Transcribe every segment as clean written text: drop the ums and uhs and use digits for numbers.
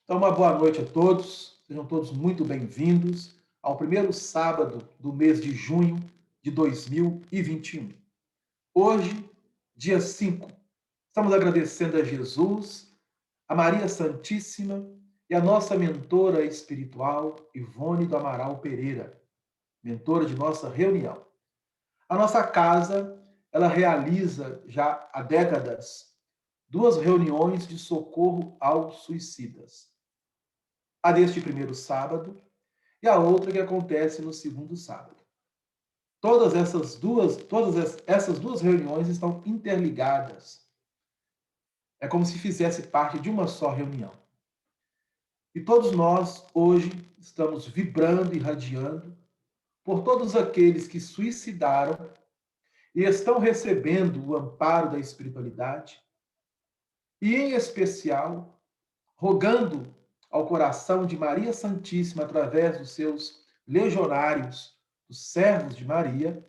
Então, uma boa noite a todos. Sejam todos muito bem-vindos ao primeiro sábado do mês de junho de 2021. Hoje, dia 5, estamos agradecendo a Jesus, a Maria Santíssima e a nossa mentora espiritual, Ivone do Amaral Pereira, mentora de nossa reunião. A nossa casa, ela realiza já há décadas 2 reuniões de socorro aos suicidas. A deste primeiro sábado e a outra que acontece no segundo sábado. Todas essas duas reuniões estão interligadas. É como se fizesse parte de uma só reunião. E todos nós hoje estamos vibrando e irradiando por todos aqueles que suicidaram e estão recebendo o amparo da espiritualidade e, em especial, rogando ao coração de Maria Santíssima, através dos seus legionários, os servos de Maria,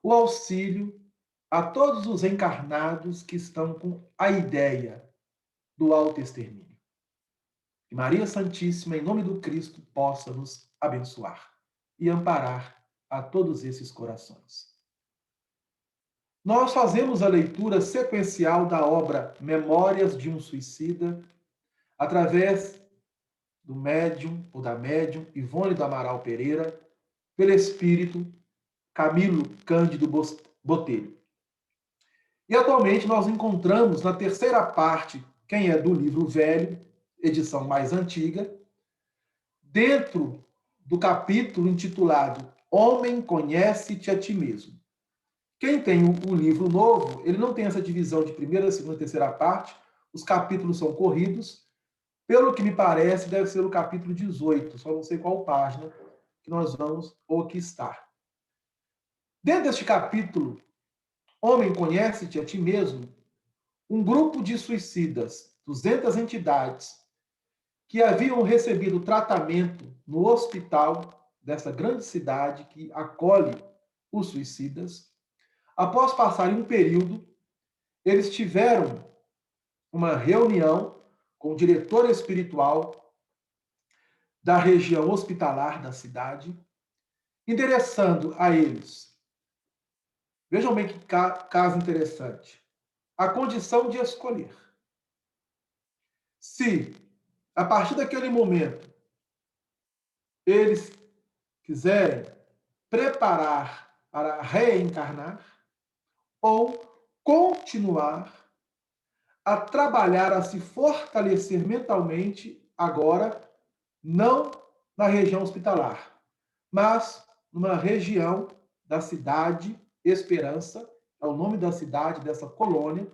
o auxílio a todos os encarnados que estão com a ideia do autoextermínio. Que Maria Santíssima, em nome do Cristo, possa nos abençoar e amparar a todos esses corações. Nós fazemos a leitura sequencial da obra Memórias de um Suicida, através do médium ou da médium Ivone do Amaral Pereira, pelo espírito Camilo Cândido Botelho. E atualmente nós encontramos na terceira parte, quem é do livro velho, edição mais antiga, dentro do capítulo intitulado Homem, conhece-te a ti mesmo. Quem tem o livro novo, ele não tem essa divisão de primeira, segunda e terceira parte, os capítulos são corridos. Pelo que me parece, deve ser o capítulo 18, só não sei qual página que nós vamos ou que está. Dentro deste capítulo, Homem, conhece-te a ti mesmo, um grupo de suicidas, 200 entidades, que haviam recebido tratamento no hospital dessa grande cidade que acolhe os suicidas, após passarem um período, eles tiveram uma reunião com o diretor espiritual da região hospitalar da cidade, endereçando a eles, vejam bem que caso interessante, a condição de escolher. Se, a partir daquele momento, eles quiserem preparar para reencarnar ou continuar a trabalhar, a se fortalecer mentalmente, agora, não na região hospitalar, mas numa região da cidade Esperança, é o nome da cidade, dessa colônia.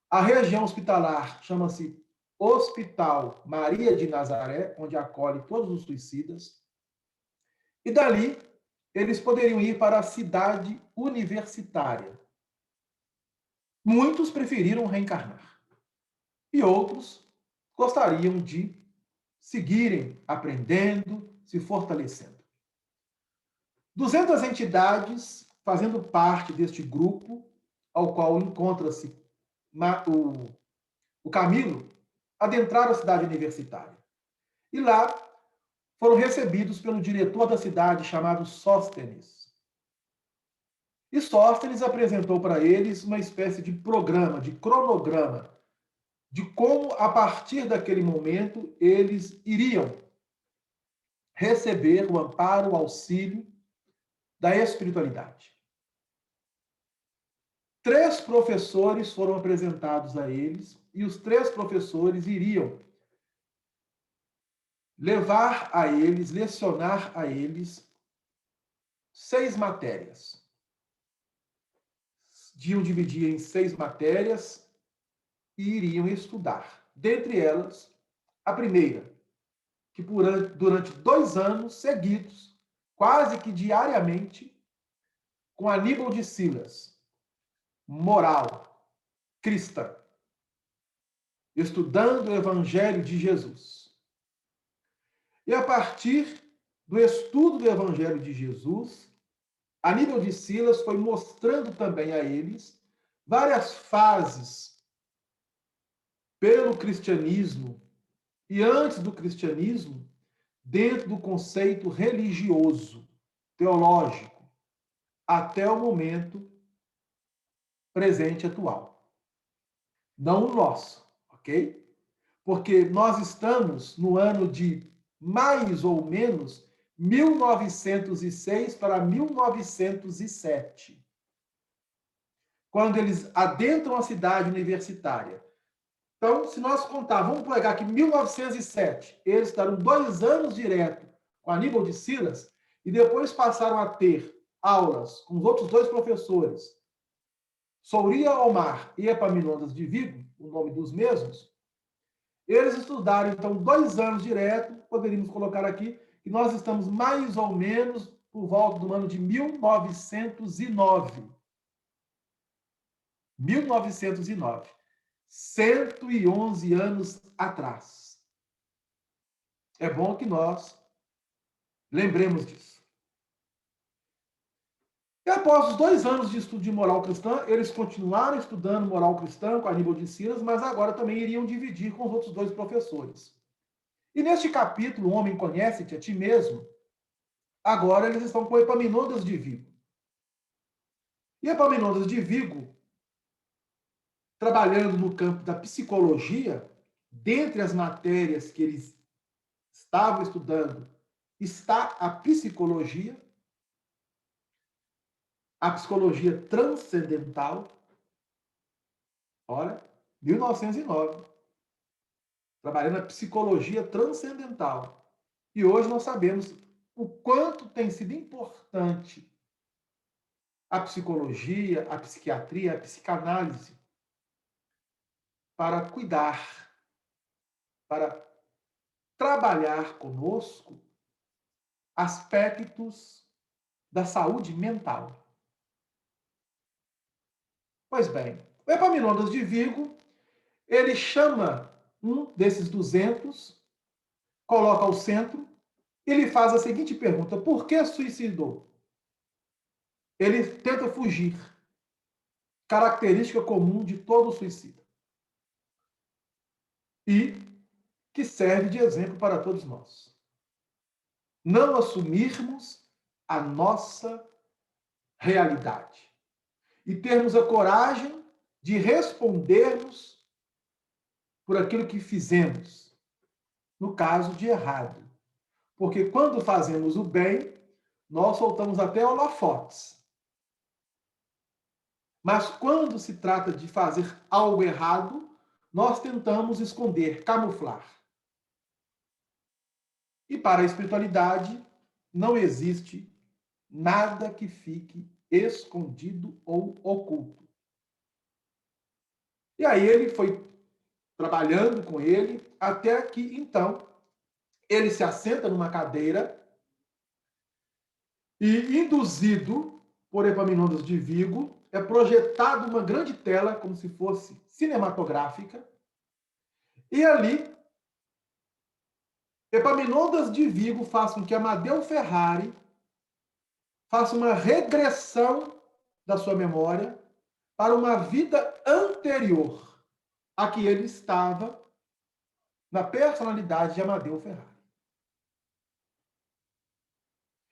A região hospitalar chama-se Hospital Maria de Nazaré, onde acolhe todos os suicidas. E dali, eles poderiam ir para a cidade universitária. Muitos preferiram reencarnar. E outros gostariam de seguirem aprendendo, se fortalecendo. 200 entidades fazendo parte deste grupo, ao qual encontra-se o Camilo, adentraram a cidade universitária. E lá foram recebidos pelo diretor da cidade, chamado Sóstenes. E Sóstenes apresentou para eles uma espécie de programa, de cronograma, de como, a partir daquele momento, eles iriam receber o amparo, o auxílio da espiritualidade. 3 professores foram apresentados a eles, e os 3 professores iriam levar a eles, lecionar a eles 6 matérias. Iam dividir em 6 matérias e iriam estudar. Dentre elas, a primeira, que durante 2 anos seguidos, quase que diariamente, com Aníbal de Silas, moral cristã, estudando o Evangelho de Jesus. E a partir do estudo do Evangelho de Jesus, Aníbal de Silas foi mostrando também a eles várias fases pelo cristianismo e antes do cristianismo, dentro do conceito religioso, teológico, até o momento presente atual. Não o nosso, ok? Porque nós estamos no ano de mais ou menos 1906 para 1907, quando eles adentram a cidade universitária. Então, se nós contar, vamos pegar aqui 1907, eles estavam 2 anos direto com Aníbal de Silas e depois passaram a ter aulas com os outros 2 professores, Souria Omar e Epaminondas de Vigo, o nome dos mesmos. Eles estudaram, então, 2 anos direto, poderíamos colocar aqui, que nós estamos mais ou menos por volta do ano de 1909. 1909. 111 anos atrás. É bom que nós lembremos disso. E após os 2 anos de estudo de moral cristã, eles continuaram estudando moral cristã com Aníbal de Silas, mas agora também iriam dividir com os outros 2 professores. E neste capítulo, O Homem Conhece-te a Ti Mesmo, agora eles estão com Epaminondas de Vigo. E Epaminondas de Vigo, trabalhando no campo da psicologia, dentre as matérias que eles estavam estudando, está a psicologia transcendental. Olha, 1909, trabalhando na psicologia transcendental. E hoje nós sabemos o quanto tem sido importante a psicologia, a psiquiatria, a psicanálise para cuidar, para trabalhar conosco aspectos da saúde mental. Pois bem, o Epaminondas de Vigo, ele chama um desses 200, coloca ao centro, e lhe faz a seguinte pergunta: por que suicidou? Ele tenta fugir, característica comum de todo suicida. E que serve de exemplo para todos nós. Não assumirmos a nossa realidade e termos a coragem de respondermos por aquilo que fizemos, no caso de errado. Porque quando fazemos o bem, nós soltamos até holofotes. Mas quando se trata de fazer algo errado, nós tentamos esconder, camuflar. E para a espiritualidade, não existe nada que fique escondido ou oculto. E aí ele foi trabalhando com ele, até que, então, ele se assenta numa cadeira e, induzido por Epaminondas de Vigo, é projetado uma grande tela, como se fosse cinematográfica, e ali, Epaminondas de Vigo faz com que Amadeu Ferrari faça uma regressão da sua memória para uma vida anterior a que ele estava na personalidade de Amadeu Ferrari.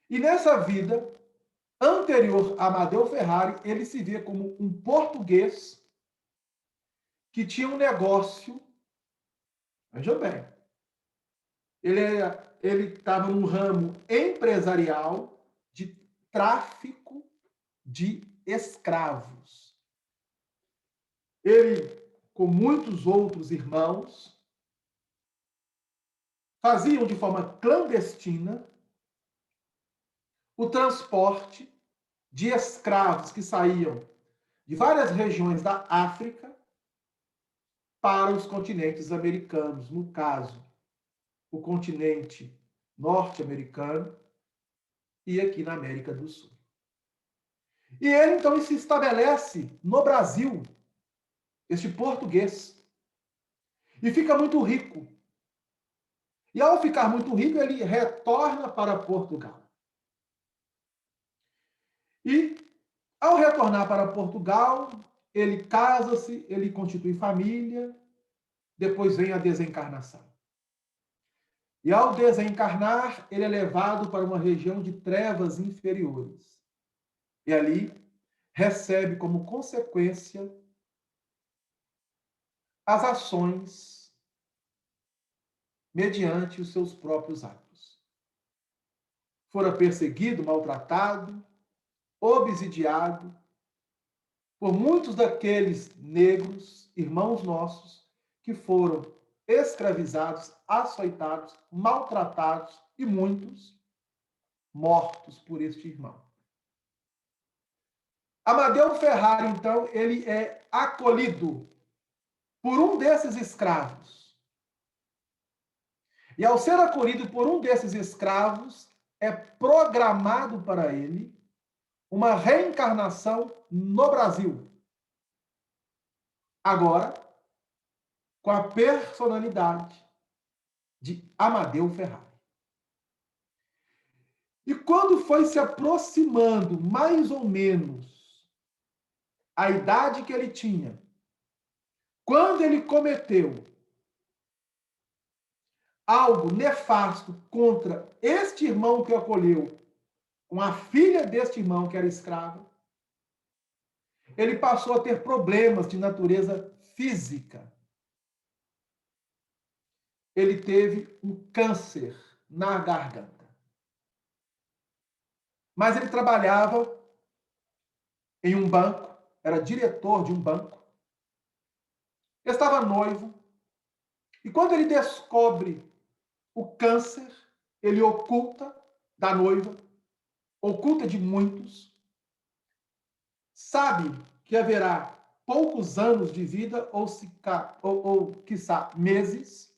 E nessa vida anterior a Amadeu Ferrari, ele se vê como um português que tinha um negócio, veja bem, ele estava num ramo empresarial de tráfico de escravos. Ele, com muitos outros irmãos, faziam de forma clandestina o transporte de escravos que saíam de várias regiões da África para os continentes americanos, no caso, o continente norte-americano e aqui na América do Sul. E ele, então, se estabelece no Brasil, este português, e fica muito rico. E ao ficar muito rico, ele retorna para Portugal. E, ao retornar para Portugal, ele casa-se, ele constitui família, depois vem a desencarnação. E ao desencarnar, ele é levado para uma região de trevas inferiores. E ali recebe como consequência as ações mediante os seus próprios atos. Fora perseguido, maltratado, obsidiado por muitos daqueles negros, irmãos nossos, que foram escravizados, açoitados, maltratados e muitos mortos por este irmão. Amadeu Ferrari, então, ele é acolhido por um desses escravos. E ao ser acolhido por um desses escravos, é programado para ele uma reencarnação no Brasil. Agora, com a personalidade de Amadeu Ferrari. E quando foi se aproximando, mais ou menos, a idade que ele tinha, quando ele cometeu algo nefasto contra este irmão que o acolheu, com a filha deste irmão que era escrava, ele passou a ter problemas de natureza física. Ele teve um câncer na garganta. Mas ele trabalhava em um banco, era diretor de um banco, estava noivo, e quando ele descobre o câncer, ele oculta da noiva, oculta de muitos, sabe que haverá poucos anos de vida, ou quiçá, meses.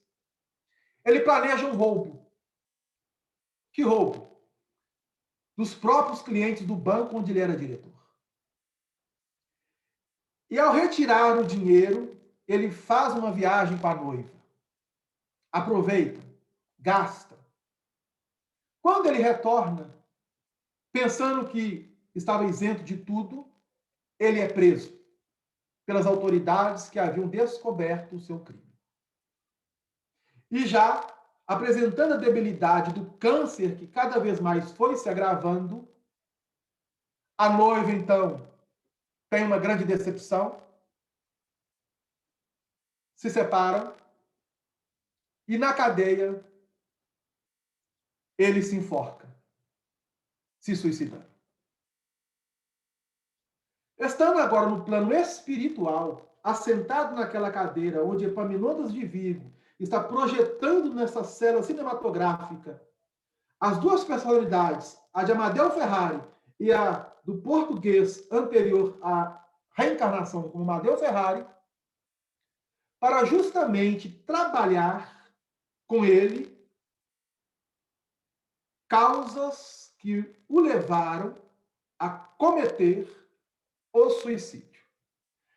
Ele planeja um roubo. Que roubo? Dos próprios clientes do banco onde ele era diretor. E ao retirar o dinheiro, ele faz uma viagem com a noiva. Aproveita, gasta. Quando ele retorna, pensando que estava isento de tudo, ele é preso pelas autoridades que haviam descoberto o seu crime. E já apresentando a debilidade do câncer que cada vez mais foi se agravando, a noiva, então, tem uma grande decepção, se separam, e na cadeia ele se enforca, se suicidando. Estando agora no plano espiritual, assentado naquela cadeira onde Epaminondas de Vigo está projetando nessa cela cinematográfica as duas personalidades, a de Amadeu Ferrari e a do português anterior à reencarnação como Amadeu Ferrari, para justamente trabalhar com ele causas que o levaram a cometer o suicídio,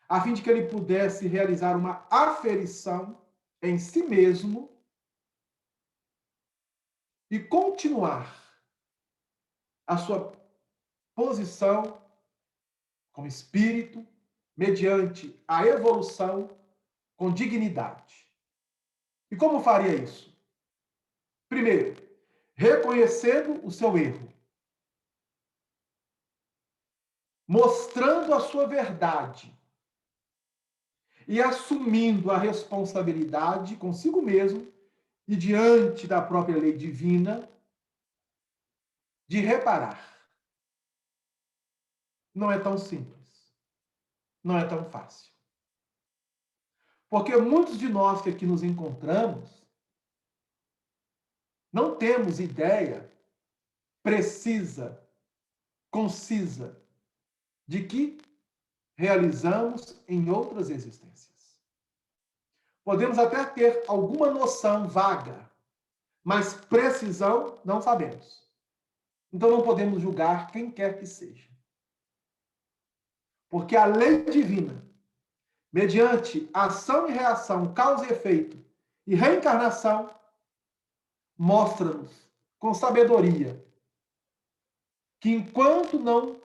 a fim de que ele pudesse realizar uma aferição em si mesmo e continuar a sua posição como espírito, mediante a evolução com dignidade. E como faria isso? Primeiro, reconhecendo o seu erro, mostrando a sua verdade e assumindo a responsabilidade consigo mesmo e diante da própria lei divina de reparar. Não é tão simples. Não é tão fácil. Porque muitos de nós que aqui nos encontramos não temos ideia precisa, concisa, de que realizamos em outras existências. Podemos até ter alguma noção vaga, mas precisão não sabemos. Então não podemos julgar quem quer que seja. Porque a lei divina, mediante ação e reação, causa e efeito e reencarnação, mostra-nos com sabedoria que enquanto não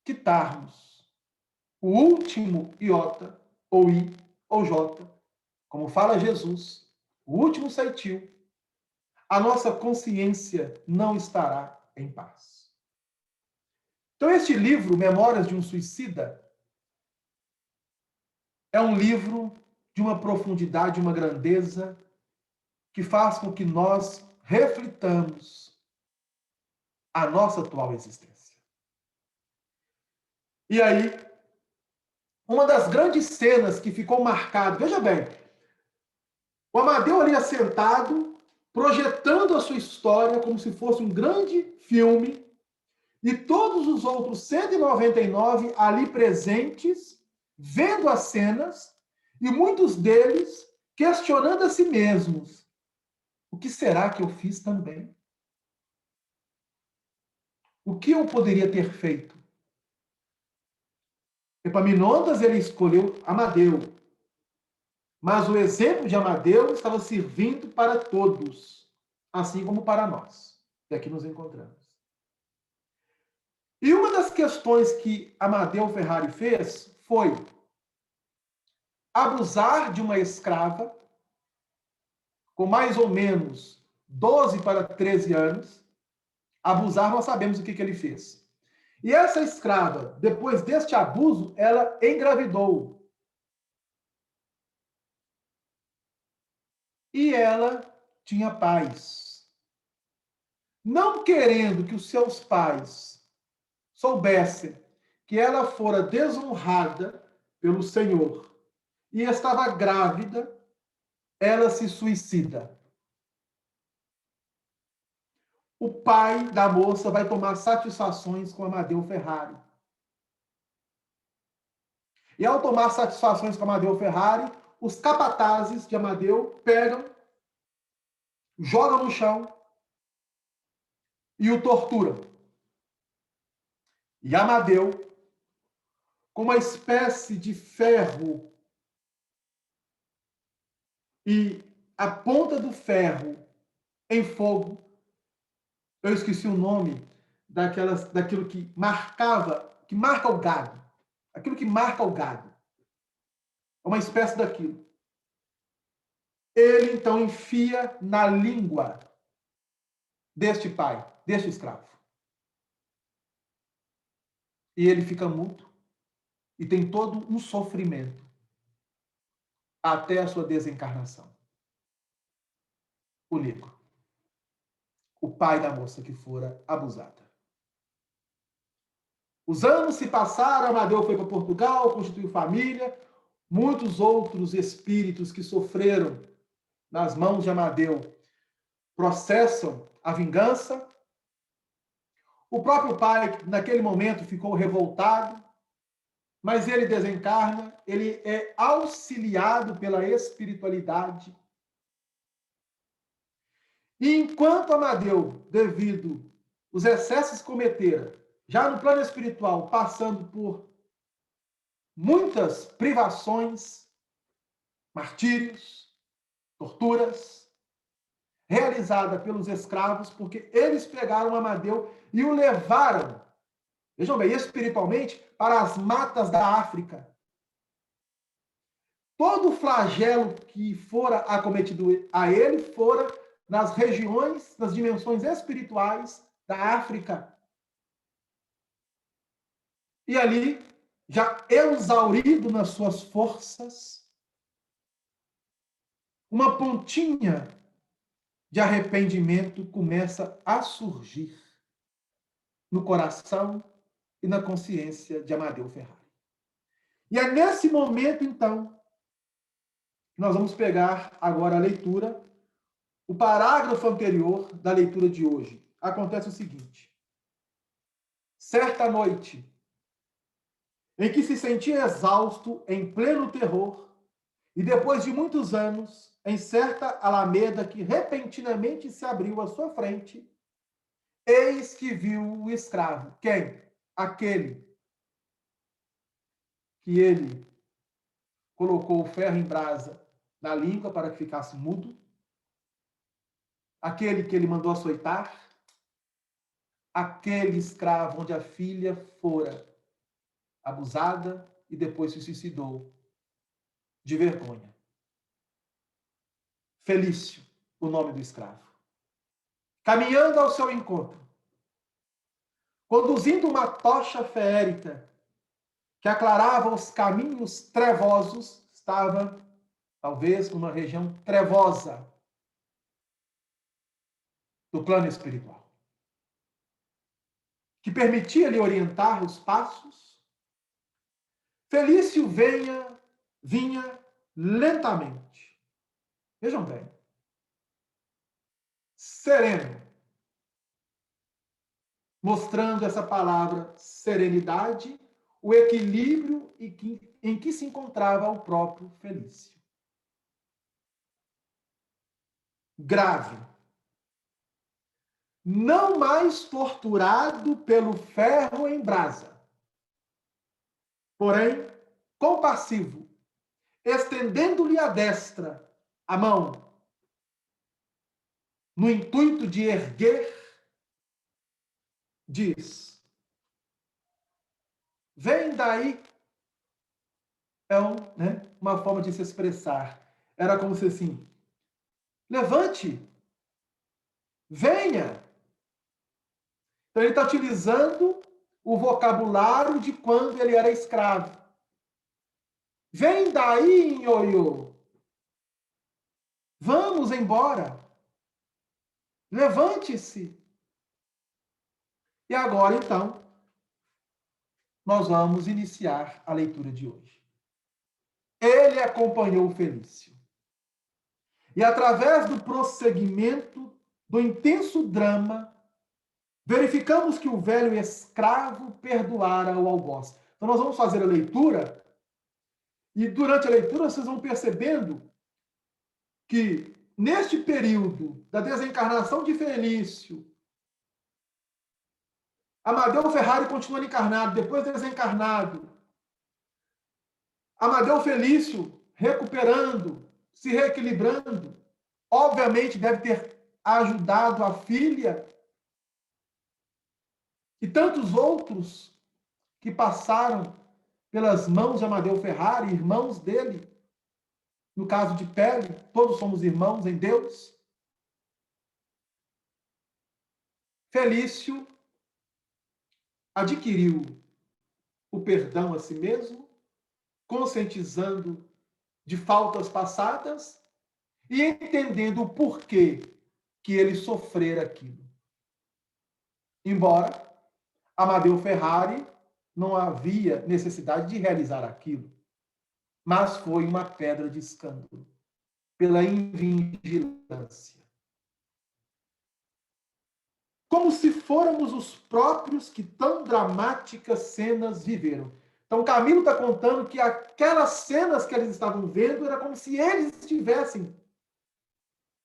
quitarmos o último iota, ou i, ou j, como fala Jesus, o último ceitil, a nossa consciência não estará em paz. Então, este livro, Memórias de um Suicida, é um livro de uma profundidade, uma grandeza, que faz com que nós reflitamos a nossa atual existência. E aí, uma das grandes cenas que ficou marcada, veja bem, o Amadeu ali assentado, projetando a sua história como se fosse um grande filme, e todos os outros 199 ali presentes, vendo as cenas, e muitos deles questionando a si mesmos: o que será que eu fiz também? O que eu poderia ter feito? Epaminondas, ele escolheu Amadeu, mas o exemplo de Amadeu estava servindo para todos, assim como para nós, que aqui nos encontramos. E uma das questões que Amadeu Ferrari fez foi abusar de uma escrava com mais ou menos 12 para 13 anos. Abusar, nós sabemos o que ele fez. E essa escrava, depois deste abuso, ela engravidou. E ela tinha pais. Não querendo que os seus pais soubessem que ela fora desonrada pelo Senhor e estava grávida, ela se suicida. O pai da moça vai tomar satisfações com Amadeu Ferrari. E ao tomar satisfações com Amadeu Ferrari, os capatazes de Amadeu pegam, jogam no chão e o torturam. E Amadeu, com uma espécie de ferro e a ponta do ferro em fogo, eu esqueci o nome daquilo que marca o gado. Aquilo que marca o gado. É uma espécie daquilo. Ele, então, enfia na língua deste pai, deste escravo. E ele fica mudo e tem todo um sofrimento até a sua desencarnação. O negro. O pai da moça que fora abusada. Os anos se passaram, Amadeu foi para Portugal, constituiu família. Muitos outros espíritos que sofreram nas mãos de Amadeu processam a vingança. O próprio pai, naquele momento, ficou revoltado, mas ele desencarna, ele é auxiliado pela espiritualidade. E enquanto Amadeu, devido os excessos que cometera, já no plano espiritual, passando por muitas privações, martírios, torturas, realizada pelos escravos, porque eles pegaram Amadeu e o levaram, vejam bem, espiritualmente, para as matas da África. Todo o flagelo que fora acometido a ele fora nas regiões, nas dimensões espirituais da África. E ali, já exaurido nas suas forças, uma pontinha de arrependimento começa a surgir no coração e na consciência de Amadeu Ferrari. E é nesse momento, então, que nós vamos pegar agora a leitura, o parágrafo anterior da leitura de hoje. Acontece o seguinte: certa noite, em que se sentia exausto, em pleno terror, e depois de muitos anos, em certa alameda que repentinamente se abriu à sua frente, eis que viu o escravo. Quem? Aquele que ele colocou o ferro em brasa na língua para que ficasse mudo, aquele que ele mandou açoitar, aquele escravo onde a filha fora abusada e depois se suicidou de vergonha. Felício, o nome do escravo. caminhando ao seu encontro, conduzindo uma tocha feérica que aclarava os caminhos trevosos, estava, talvez, numa região trevosa do plano espiritual, que permitia-lhe orientar os passos. Felício vinha lentamente. Vejam bem. Sereno. Mostrando essa palavra serenidade, o equilíbrio em que se encontrava o próprio Felício. Grave. Não mais torturado pelo ferro em brasa, porém compassivo, estendendo-lhe a destra, a mão, no intuito de erguer, diz: vem daí. É uma forma de se expressar. Era como se assim: levante, venha. Então ele está utilizando o vocabulário de quando ele era escravo. Vem daí, ioiô. Vamos embora. Levante-se. E agora, então, nós vamos iniciar a leitura de hoje. Ele acompanhou Felício. E através do prosseguimento do intenso drama, verificamos que o velho escravo perdoara o algoz. Então nós vamos fazer a leitura, e durante a leitura vocês vão percebendo que neste período da desencarnação de Felício, Amadeu Ferrari continuando encarnado, depois desencarnado, Amadeu Felício recuperando, se reequilibrando, obviamente deve ter ajudado a filha e tantos outros que passaram pelas mãos de Amadeu Ferrari, irmãos dele. No caso de pele, todos somos irmãos em Deus. Felício adquiriu o perdão a si mesmo, conscientizando de faltas passadas e entendendo o porquê que ele sofrera aquilo. Embora Amadeu Ferrari não havia necessidade de realizar aquilo, mas foi uma pedra de escândalo pela invigilância. Como se fôramos os próprios que tão dramáticas cenas viveram. Então, Camilo está contando que aquelas cenas que eles estavam vendo era como se eles estivessem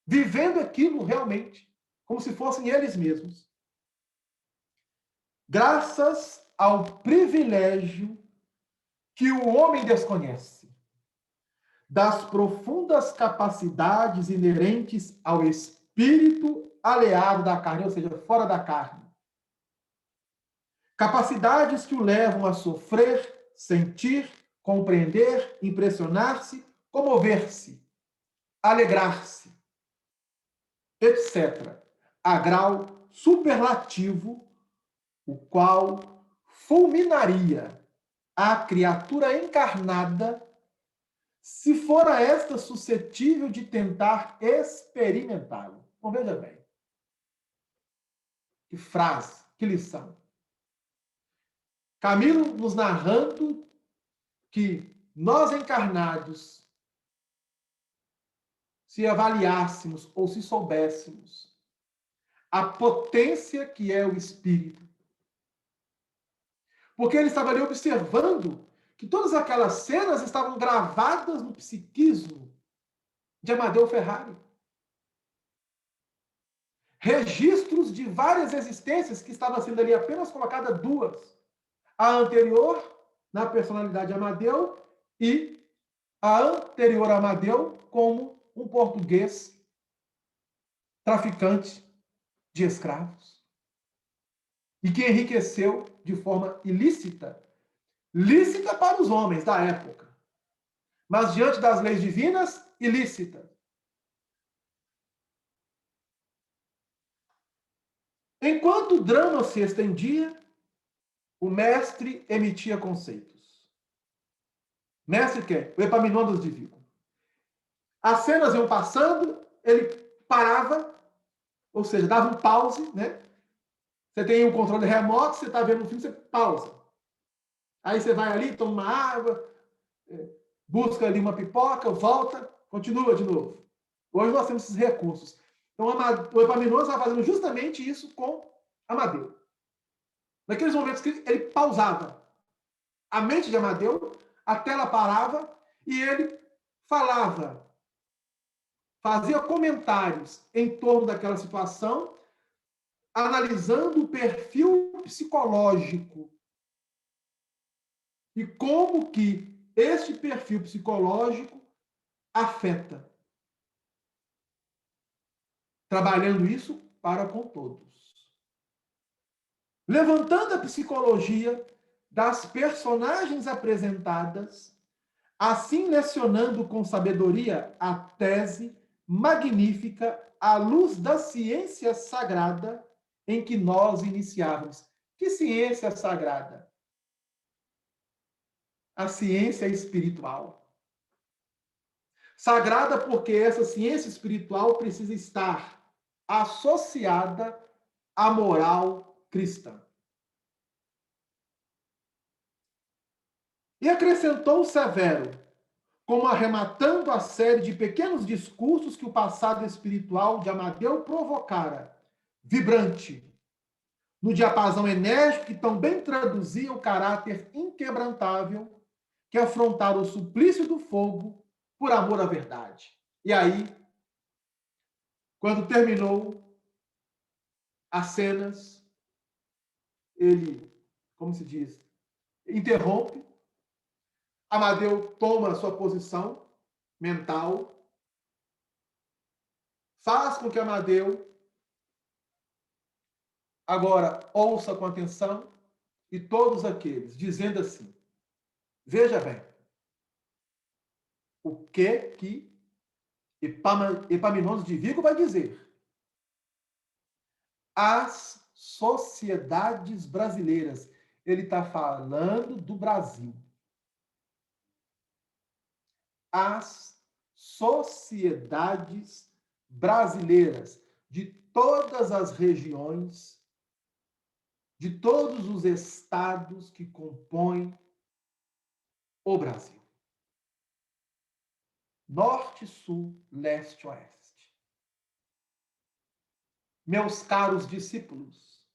vivendo aquilo realmente, como se fossem eles mesmos. Graças ao privilégio que o homem desconhece, das profundas capacidades inerentes ao espírito alheado da carne, ou seja, fora da carne. Capacidades que o levam a sofrer, sentir, compreender, impressionar-se, comover-se, alegrar-se, etc., a grau superlativo, o qual fulminaria a criatura encarnada se fora esta suscetível de tentar experimentá-lo. Então, veja bem. Que frase, que lição. Camilo nos narrando que nós encarnados, se avaliássemos ou se soubéssemos a potência que é o espírito. Porque ele estava ali observando que todas aquelas cenas estavam gravadas no psiquismo de Amadeu Ferrari. Registros de várias existências que estavam sendo ali apenas colocadas duas. A anterior, na personalidade de Amadeu, e a anterior a Amadeu como um português traficante de escravos. E que enriqueceu de forma ilícita, lícita para os homens da época, mas diante das leis divinas, ilícita. Enquanto o drama se estendia, o mestre emitia conceitos. Mestre quem? O Epaminondas de Vigo. As cenas iam passando, ele parava, ou seja, dava um pause, né? Você tem um controle remoto, você está vendo um filme, você pausa. Aí você vai ali, toma uma água, busca ali uma pipoca, volta, continua de novo. Hoje nós temos esses recursos. Então, o Epaminondas está fazendo justamente isso com Amadeu. Naqueles momentos que ele pausava a mente de Amadeu, a tela parava e ele falava, fazia comentários em torno daquela situação, analisando o perfil psicológico e como que este perfil psicológico afeta, trabalhando isso para com todos. Levantando a psicologia das personagens apresentadas, assim lecionando com sabedoria a tese magnífica à luz da ciência sagrada em que nós iniciávamos. Que ciência sagrada? A ciência espiritual. Sagrada porque essa ciência espiritual precisa estar associada à moral cristã. E acrescentou Severo, como arrematando a série de pequenos discursos que o passado espiritual de Amadeu provocara, vibrante, no diapasão enérgico que tão bem traduzia o caráter inquebrantável que afrontara o suplício do fogo por amor à verdade. E aí, quando terminou as cenas, ele, como se diz, interrompe, Amadeu toma a sua posição mental, faz com que Amadeu agora ouça com atenção e todos aqueles, dizendo assim, veja bem, o que Epaminondas de Vigo vai dizer? As sociedades brasileiras. Ele está falando do Brasil. As sociedades brasileiras de todas as regiões, de todos os estados que compõem o Brasil. Norte, sul, leste, oeste. Meus caros discípulos,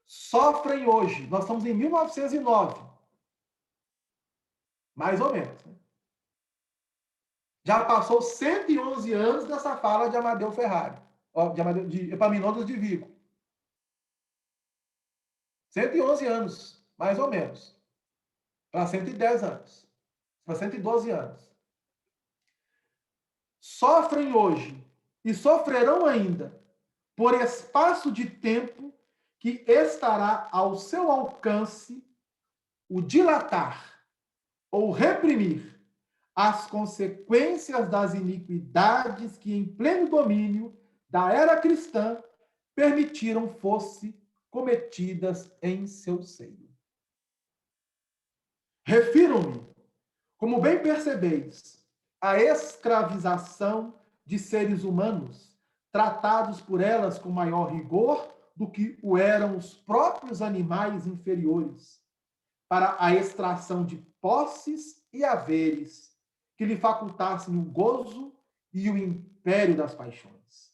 sofrem hoje, nós estamos em 1909, mais ou menos, né? Já passou 111 anos dessa fala de Amadeu Ferrari, de Epaminondas de Vigo. 111 anos, mais ou menos. Para 110 anos. Para 112 anos. Sofrem hoje e sofrerão ainda por espaço de tempo que estará ao seu alcance o dilatar ou reprimir as consequências das iniquidades que, em pleno domínio da era cristã, permitiram fosse cometidas em seu seio. Refiro-me, como bem percebeis, à escravização de seres humanos, tratados por elas com maior rigor do que o eram os próprios animais inferiores, para a extração de posses e haveres que lhe facultassem o gozo e o império das paixões.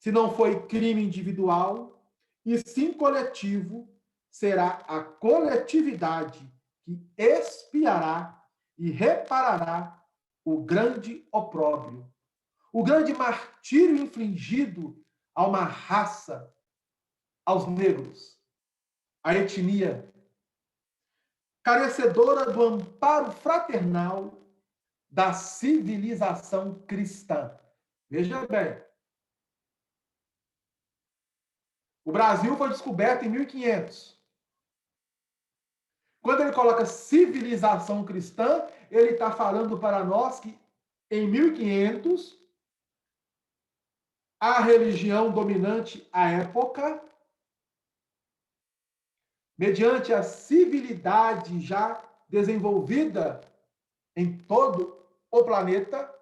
Se não foi crime individual, e sim coletivo, será a coletividade que expiará e reparará o grande opróbrio, o grande martírio infligido a uma raça, aos negros, à etnia, carecedora do amparo fraternal da civilização cristã. Veja bem, o Brasil foi descoberto em 1500. Quando ele coloca civilização cristã, ele está falando para nós que em 1500 a religião dominante à época, mediante a civilidade já desenvolvida em todo o planeta,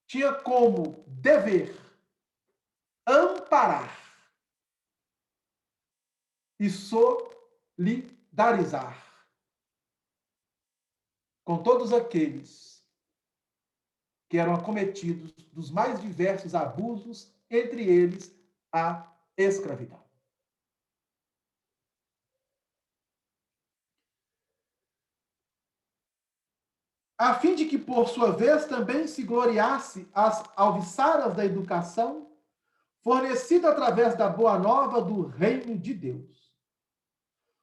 tinha como dever amparar e solidarizar com todos aqueles que eram acometidos dos mais diversos abusos, entre eles a escravidão. A fim de que, por sua vez, também se gloriasse as alviçaras da educação, fornecida através da boa nova do reino de Deus.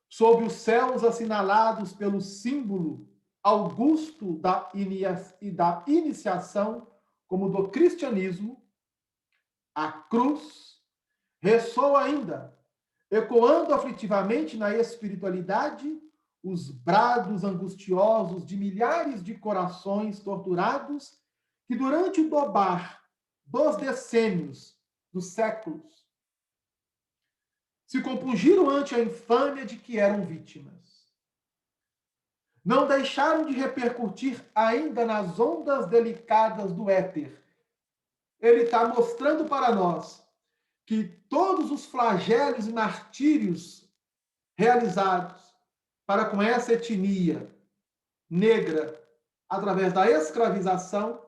Sob os céus assinalados pelo símbolo augusto da iniciação, como do cristianismo, a cruz ressoa ainda, ecoando aflitivamente na espiritualidade os brados angustiosos de milhares de corações torturados que, durante o dobar dos decênios, dos séculos, se compungiram ante a infâmia de que eram vítimas. Não deixaram de repercutir ainda nas ondas delicadas do éter. Ele está mostrando para nós que todos os flagelos e martírios realizados para com essa etnia negra através da escravização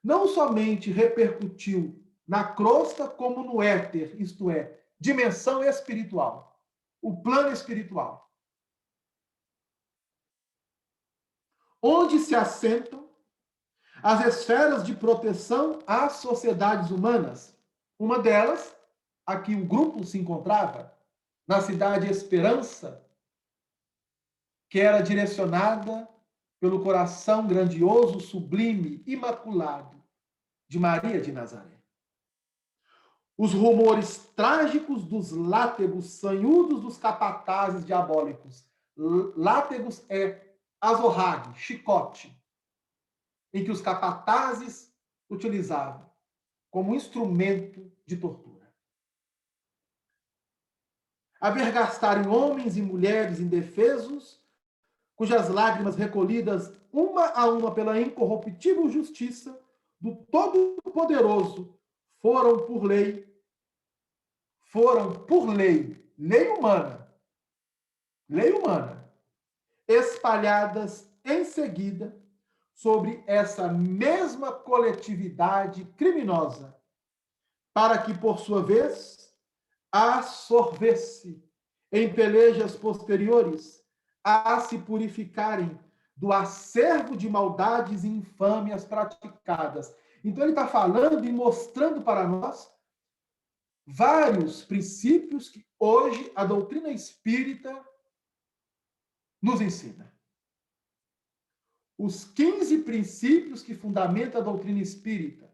não somente repercutiu na crosta, como no éter, isto é, dimensão espiritual, o plano espiritual, onde se assentam as esferas de proteção às sociedades humanas. Uma delas, aqui o grupo se encontrava, na cidade Esperança, que era direcionada pelo coração grandioso, sublime, imaculado de Maria de Nazaré. Os rumores trágicos dos látegos sanhudos dos capatazes diabólicos. Látegos é azorrague, chicote, em que os capatazes utilizavam como instrumento de tortura. A vergastarem homens e mulheres indefesos, cujas lágrimas recolhidas uma a uma pela incorruptível justiça do Todo-Poderoso foram por lei, lei humana, espalhadas em seguida sobre essa mesma coletividade criminosa, para que, por sua vez, absorvesse em pelejas posteriores a se purificarem do acervo de maldades e infâmias praticadas. Então, ele está falando e mostrando para nós vários princípios que hoje a doutrina espírita nos ensina. Os 15 princípios que fundamentam a doutrina espírita,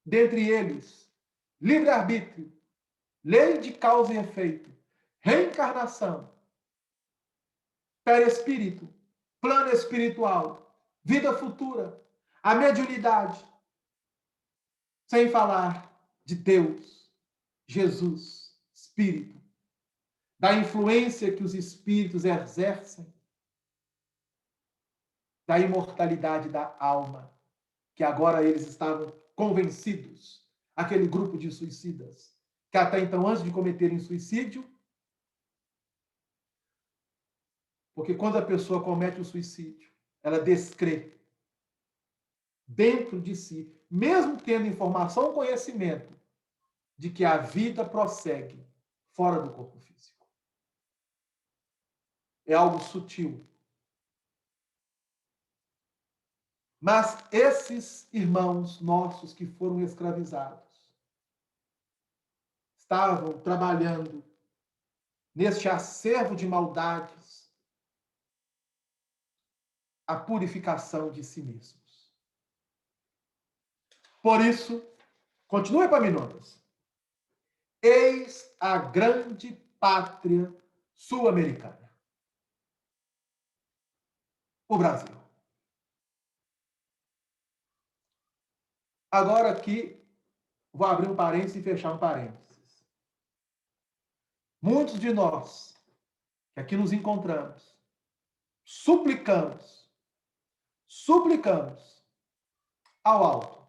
dentre eles, livre-arbítrio, lei de causa e efeito, reencarnação, perispírito, plano espiritual, vida futura, a mediunidade, sem falar de Deus, Jesus, Espírito, da influência que os espíritos exercem, da imortalidade da alma, que agora eles estavam convencidos, aquele grupo de suicidas, que até então, antes de cometerem suicídio, porque quando a pessoa comete o suicídio, ela descrê dentro de si, mesmo tendo informação ou conhecimento de que a vida prossegue fora do corpo físico. É algo sutil. Mas esses irmãos nossos que foram escravizados estavam trabalhando neste acervo de maldades a purificação de si mesmos. Por isso, continue Epaminondas. Eis a grande pátria sul-americana. O Brasil. Agora aqui, Vou abrir um parênteses e fechar um parênteses. Muitos de nós que aqui nos encontramos, suplicamos ao alto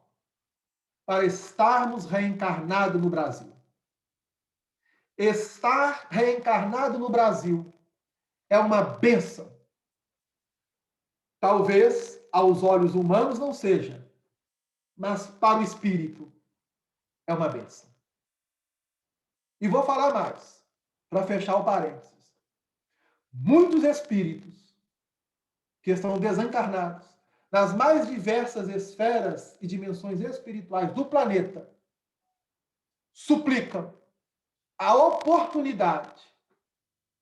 para estarmos reencarnados no Brasil. Estar reencarnado no Brasil é uma bênção. Talvez aos olhos humanos não seja, mas para o espírito é uma bênção. E vou falar mais, para fechar o parênteses. Muitos espíritos que estão desencarnados nas mais diversas esferas e dimensões espirituais do planeta suplicam a oportunidade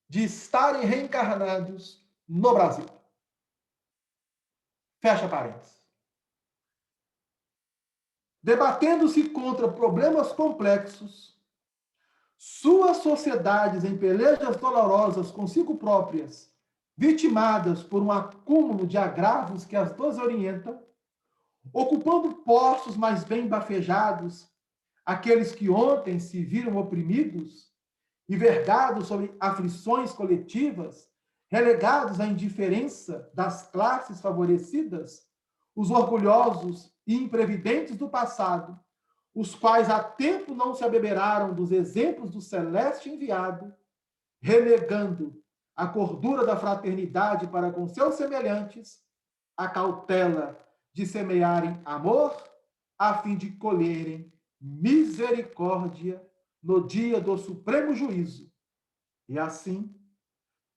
de estarem reencarnados no Brasil. Fecha parênteses. Debatendo-se contra problemas complexos, suas sociedades em pelejas dolorosas consigo próprias, vitimadas por um acúmulo de agravos que as desorientam, ocupando postos mais bem bafejados, aqueles que ontem se viram oprimidos e vergados sobre aflições coletivas, relegados à indiferença das classes favorecidas, os orgulhosos e imprevidentes do passado, os quais há tempo não se abeberaram dos exemplos do celeste enviado, renegando a cordura da fraternidade para com seus semelhantes, a cautela de semearem amor, a fim de colherem misericórdia no dia do supremo juízo. E assim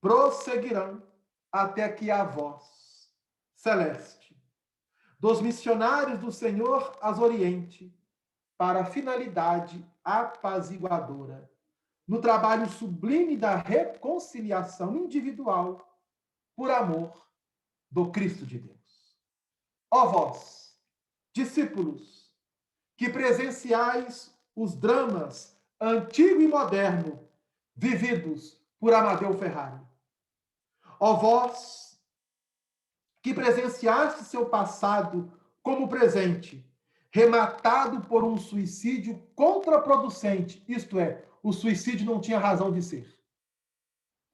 prosseguirão até que a voz celeste dos missionários do Senhor as oriente para a finalidade apaziguadora, no trabalho sublime da reconciliação individual por amor do Cristo de Deus. Ó vós, discípulos, que presenciais os dramas antigo e moderno vividos por Amadeu Ferrari. Ó vós, que presenciaste seu passado como presente, rematado por um suicídio contraproducente, isto é, o suicídio não tinha razão de ser.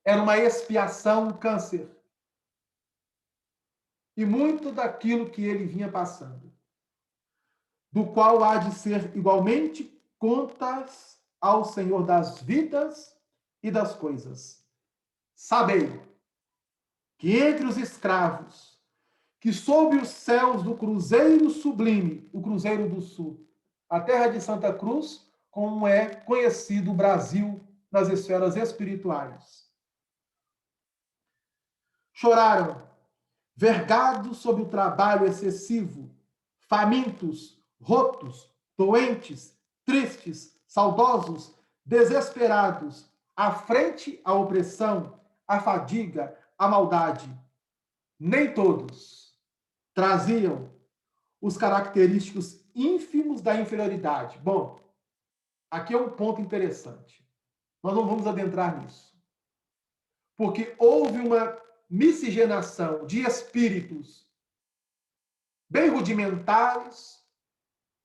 Era uma expiação, um câncer. E muito daquilo que ele vinha passando, do qual há de ser igualmente contas ao Senhor das vidas e das coisas. Sabei que entre os escravos, que sob os céus do Cruzeiro Sublime, o Cruzeiro do Sul, a terra de Santa Cruz, como é conhecido o Brasil nas esferas espirituais, choraram, vergados sob o trabalho excessivo, famintos, rotos, doentes, tristes, saudosos, desesperados, à frente à opressão, à fadiga, à maldade. Nem todos traziam os característicos ínfimos da inferioridade. Bom, aqui é um ponto interessante. Nós não vamos adentrar nisso. Porque houve uma miscigenação de espíritos bem rudimentares,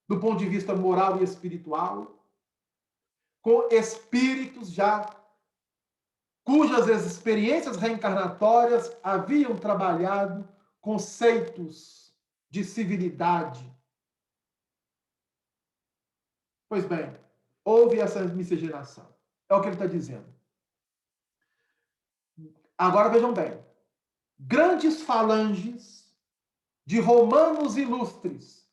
do ponto de vista moral e espiritual, com espíritos já cujas experiências reencarnatórias haviam trabalhado conceitos de civilidade. Pois bem, houve essa miscigenação. É o que ele está dizendo. Agora vejam bem. Grandes falanges de romanos ilustres.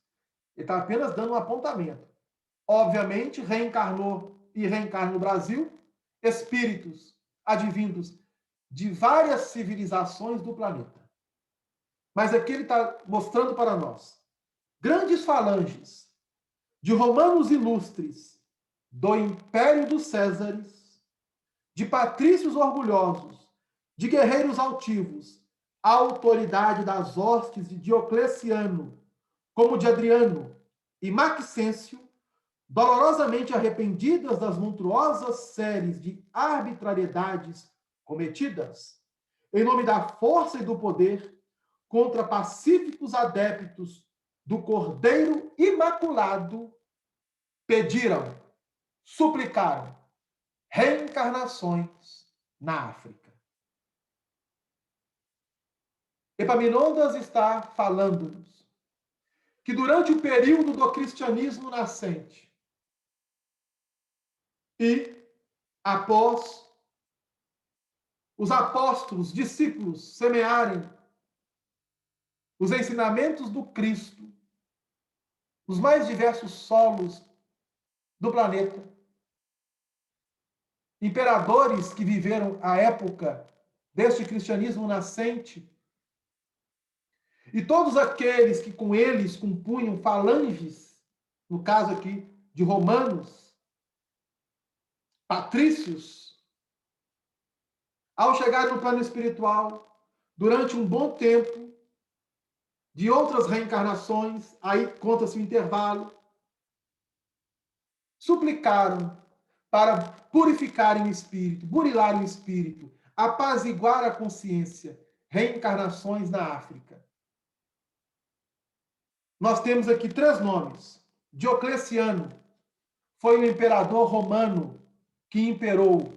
Ele está apenas dando um apontamento. Obviamente, reencarnou e reencarna no Brasil espíritos advindos de várias civilizações do planeta. Mas aqui ele está mostrando para nós grandes falanges de romanos ilustres do Império dos Césares, de patrícios orgulhosos, de guerreiros altivos, a autoridade das hostes de Diocleciano, como de Adriano e Maxêncio, dolorosamente arrependidas das monstruosas séries de arbitrariedades cometidas, em nome da força e do poder, contra pacíficos adeptos do Cordeiro Imaculado, pediram, suplicaram reencarnações na África. Epaminondas está falando-nos que durante o período do cristianismo nascente e após os apóstolos, discípulos semearem os ensinamentos do Cristo nos mais diversos solos do planeta, imperadores que viveram a época deste cristianismo nascente, e todos aqueles que com eles compunham falanges, no caso aqui de romanos, patrícios, ao chegar no plano espiritual, durante um bom tempo, de outras reencarnações, aí conta-se o intervalo, suplicaram para purificarem o espírito, burilar o espírito, apaziguar a consciência, reencarnações na África. Nós temos aqui 3 nomes. Diocleciano foi o imperador romano que imperou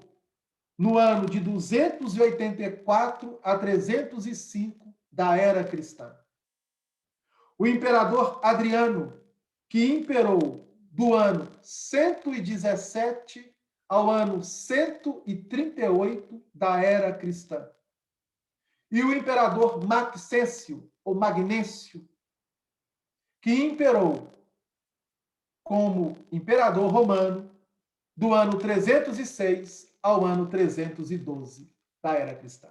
no ano de 284 a 305 da era cristã. O imperador Adriano, que imperou do ano 117 ao ano 138 da era cristã. E o imperador Maxêncio, ou Magnécio, que imperou como imperador romano do ano 306 ao ano 312 da era cristã.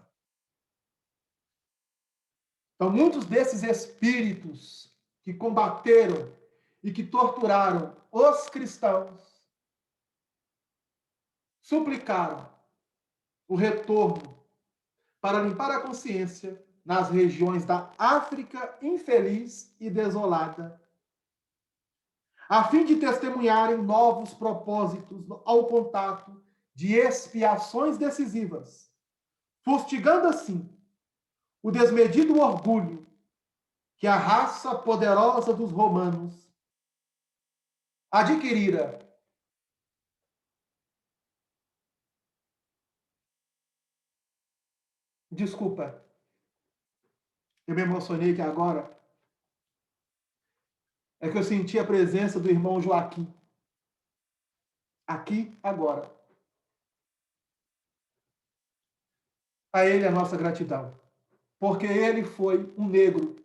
Então, muitos desses espíritos que combateram e que torturaram os cristãos suplicaram o retorno para limpar a consciência nas regiões da África infeliz e desolada, a fim de testemunharem novos propósitos ao contato de expiações decisivas, fustigando assim o desmedido orgulho que a raça poderosa dos romanos adquirira Desculpa, eu me emocionei aqui agora. É que eu senti a presença do irmão Joaquim. Aqui, agora. A ele a nossa gratidão. Porque ele foi um negro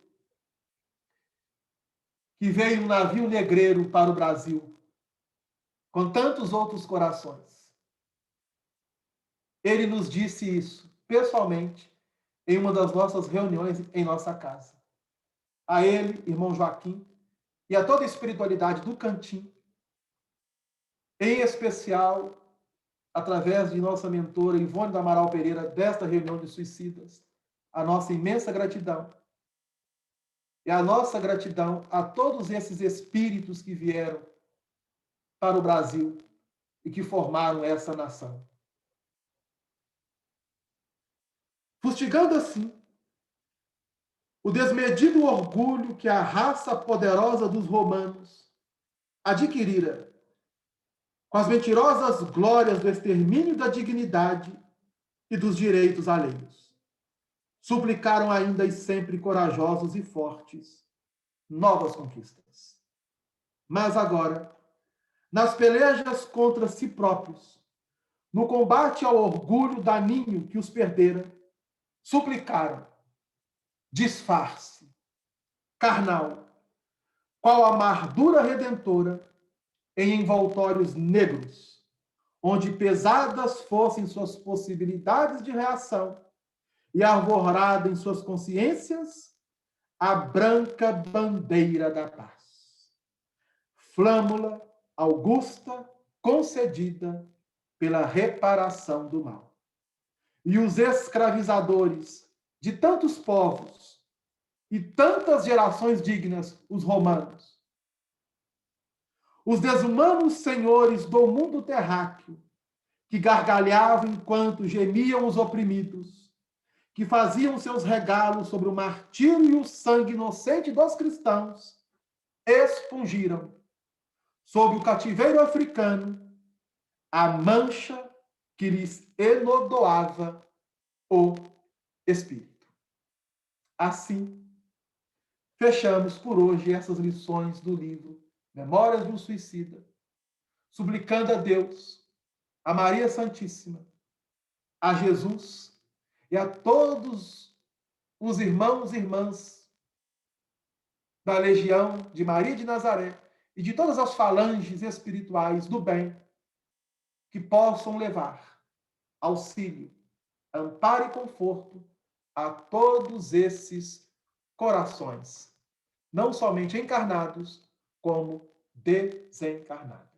que veio um navio negreiro para o Brasil, com tantos outros corações. Ele nos disse isso, pessoalmente, em uma das nossas reuniões em nossa casa. A ele, irmão Joaquim, e a toda a espiritualidade do Cantim, em especial, através de nossa mentora Ivone do Amaral Pereira, desta reunião de suicidas, a nossa imensa gratidão. E a nossa gratidão a todos esses espíritos que vieram para o Brasil e que formaram essa nação. Fustigando assim o desmedido orgulho que a raça poderosa dos romanos adquirira com as mentirosas glórias do extermínio da dignidade e dos direitos alheios. Suplicaram ainda e sempre corajosos e fortes novas conquistas. Mas agora, nas pelejas contra si próprios, no combate ao orgulho daninho que os perdera, suplicaram disfarce carnal, qual a mardura redentora em envoltórios negros, onde pesadas fossem suas possibilidades de reação e arvorada em suas consciências a branca bandeira da paz. Flâmula augusta concedida pela reparação do mal. E os escravizadores de tantos povos e tantas gerações dignas, os romanos, os desumanos senhores do mundo terráqueo, que gargalhavam enquanto gemiam os oprimidos, que faziam seus regalos sobre o martírio e o sangue inocente dos cristãos, expungiram sob o cativeiro africano, a mancha que lhes enodoava o espírito. Assim, fechamos por hoje essas lições do livro Memórias de um Suicida, suplicando a Deus, a Maria Santíssima, a Jesus e a todos os irmãos e irmãs da Legião de Maria de Nazaré e de todas as falanges espirituais do bem que possam levar auxílio, amparo e conforto a todos esses corações, não somente encarnados, como desencarnados.